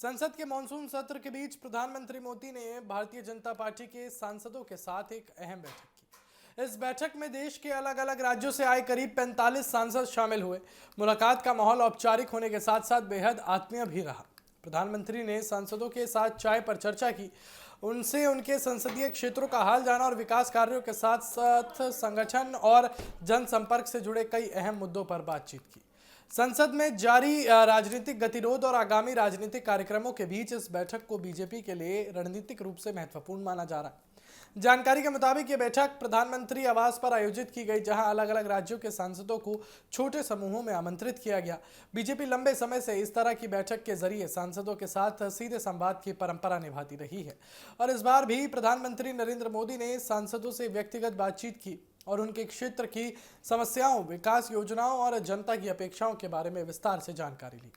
संसद के मानसून सत्र के बीच प्रधानमंत्री मोदी ने भारतीय जनता पार्टी के सांसदों के साथ एक अहम बैठक की। इस बैठक में देश के अलग अलग राज्यों से आए करीब 45 सांसद शामिल हुए। मुलाकात का माहौल औपचारिक होने के साथ साथ बेहद आत्मीय भी रहा। प्रधानमंत्री ने सांसदों के साथ चाय पर चर्चा की, उनसे उनके संसदीय क्षेत्रों का हाल जाना और विकास कार्यों के साथ साथ संगठन और जनसंपर्क से जुड़े कई अहम मुद्दों पर बातचीत की। संसद में जारी राजनीतिक गतिरोध और आगामी राजनीतिक कार्यक्रमों के बीच इस बैठक को बीजेपी के लिए रणनीतिक रूप से महत्वपूर्ण माना जा रहा है। जानकारी के मुताबिक ये बैठक प्रधानमंत्री आवास पर आयोजित की गई, जहां अलग अलग राज्यों के सांसदों को छोटे समूहों में आमंत्रित किया गया। बीजेपी लंबे समय से इस तरह की बैठक के जरिए सांसदों के साथ सीधे संवाद की परंपरा निभाती रही है और इस बार भी प्रधानमंत्री नरेंद्र मोदी ने सांसदों से व्यक्तिगत बातचीत की और उनके क्षेत्र की समस्याओं, विकास योजनाओं और जनता की अपेक्षाओं के बारे में विस्तार से जानकारी ली।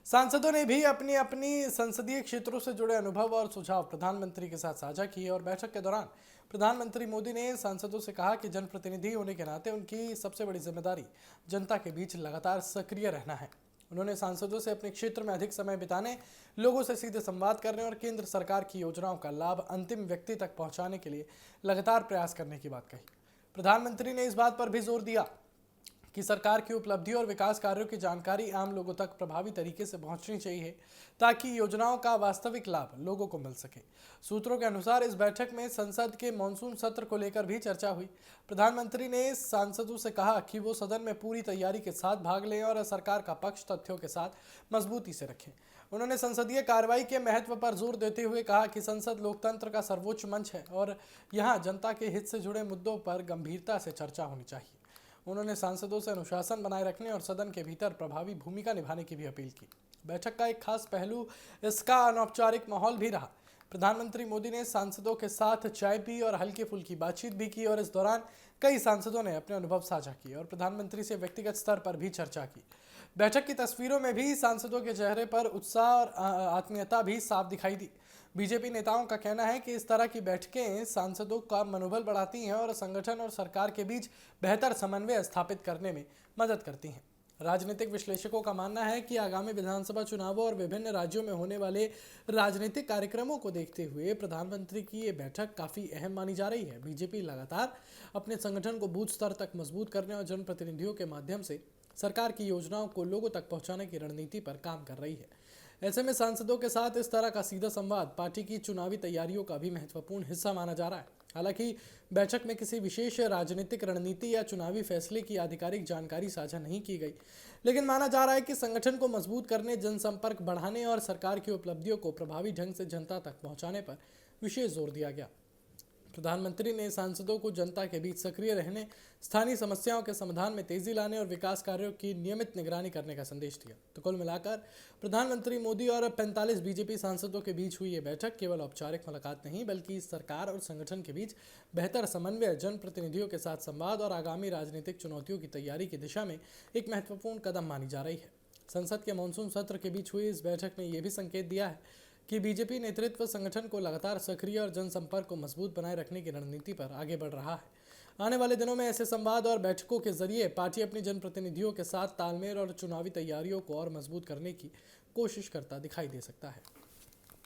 सांसदों ने भी अपनी अपनी संसदीय क्षेत्रों से जुड़े अनुभव और सुझाव प्रधानमंत्री के साथ साझा किए और बैठक के दौरान प्रधानमंत्री मोदी ने सांसदों से कहा कि जनप्रतिनिधि होने के नाते उनकी सबसे बड़ी जिम्मेदारी जनता के बीच लगातार सक्रिय रहना है। उन्होंने सांसदों से अपने क्षेत्र में अधिक समय बिताने, लोगों से सीधे संवाद करने और केंद्र सरकार की योजनाओं का लाभ अंतिम व्यक्ति तक पहुंचाने के लिए लगातार प्रयास करने की बात कही। प्रधानमंत्री ने इस बात पर भी जोर दिया कि सरकार की उपलब्धियों और विकास कार्यों की जानकारी आम लोगों तक प्रभावी तरीके से पहुंचनी चाहिए, ताकि योजनाओं का वास्तविक लाभ लोगों को मिल सके। सूत्रों के अनुसार इस बैठक में संसद के मानसून सत्र को लेकर भी चर्चा हुई। प्रधानमंत्री ने सांसदों से कहा कि वो सदन में पूरी तैयारी के साथ भाग लें और सरकार का पक्ष तथ्यों के साथ मजबूती से रखें। उन्होंने संसदीय कार्रवाई के महत्व पर जोर देते हुए कहा कि संसद लोकतंत्र का सर्वोच्च मंच है और यहाँ जनता के हित से जुड़े मुद्दों पर गंभीरता से चर्चा होनी चाहिए। उन्होंने सांसदों से अनुशासन बनाए रखने और सदन के भीतर प्रभावी भूमिका निभाने की भी अपील की। बैठक का एक खास पहलू इसका अनौपचारिक माहौल भी रहा। प्रधानमंत्री मोदी ने सांसदों के साथ चाय पी और हल्की फुल्की बातचीत भी की और इस दौरान कई सांसदों ने अपने अनुभव साझा किए और प्रधानमंत्री से व्यक्तिगत स्तर पर भी चर्चा की। बैठक की तस्वीरों में भी सांसदों के चेहरे पर उत्साह और आत्मीयता भी साफ दिखाई दी। बीजेपी नेताओं का कहना है कि इस तरह की बैठकें सांसदों का मनोबल बढ़ाती हैं और संगठन और सरकार के बीच बेहतर समन्वय स्थापित करने में मदद करती हैं। राजनीतिक विश्लेषकों का मानना है कि आगामी विधानसभा चुनावों और विभिन्न राज्यों में होने वाले राजनीतिक कार्यक्रमों को देखते हुए प्रधानमंत्री की ये बैठक काफ़ी अहम मानी जा रही है। बीजेपी लगातार अपने संगठन को बूथ स्तर तक मजबूत करने और जनप्रतिनिधियों के माध्यम से सरकार की योजनाओं को लोगों तक पहुंचाने की रणनीति पर काम कर रही है। ऐसे में सांसदों के साथ इस तरह का सीधा संवाद पार्टी की चुनावी तैयारियों का भी महत्वपूर्ण हिस्सा माना जा रहा है। हालांकि बैठक में किसी विशेष राजनीतिक रणनीति या चुनावी फैसले की आधिकारिक जानकारी साझा नहीं की गई, लेकिन माना जा रहा है कि संगठन को मजबूत करने, जनसंपर्क बढ़ाने और सरकार की उपलब्धियों को प्रभावी ढंग से जनता तक पहुंचाने पर विशेष जोर दिया गया। प्रधानमंत्री ने सांसदों को जनता के बीच सक्रिय रहने, स्थानीय समस्याओं के समाधान में तेजी लाने और विकास कार्यों की नियमित निगरानी करने का संदेश दिया। तो कुल मिलाकर प्रधानमंत्री मोदी और 45 बीजेपी सांसदों के बीच हुई ये बैठक केवल औपचारिक मुलाकात नहीं, बल्कि सरकार और संगठन के बीच बेहतर समन्वय, जनप्रतिनिधियों के साथ संवाद और आगामी राजनीतिक चुनौतियों की तैयारी की दिशा में एक महत्वपूर्ण कदम मानी जा रही है। संसद के मानसून सत्र के बीच हुई इस बैठक ने यह भी संकेत दिया है कि बीजेपी नेतृत्व संगठन को लगातार सक्रिय और जनसंपर्क को मजबूत बनाए रखने की रणनीति पर आगे बढ़ रहा है। आने वाले दिनों में ऐसे संवाद और बैठकों के जरिए पार्टी अपनी जनप्रतिनिधियों के साथ तालमेल और चुनावी तैयारियों को और मजबूत करने की कोशिश करता दिखाई दे सकता है।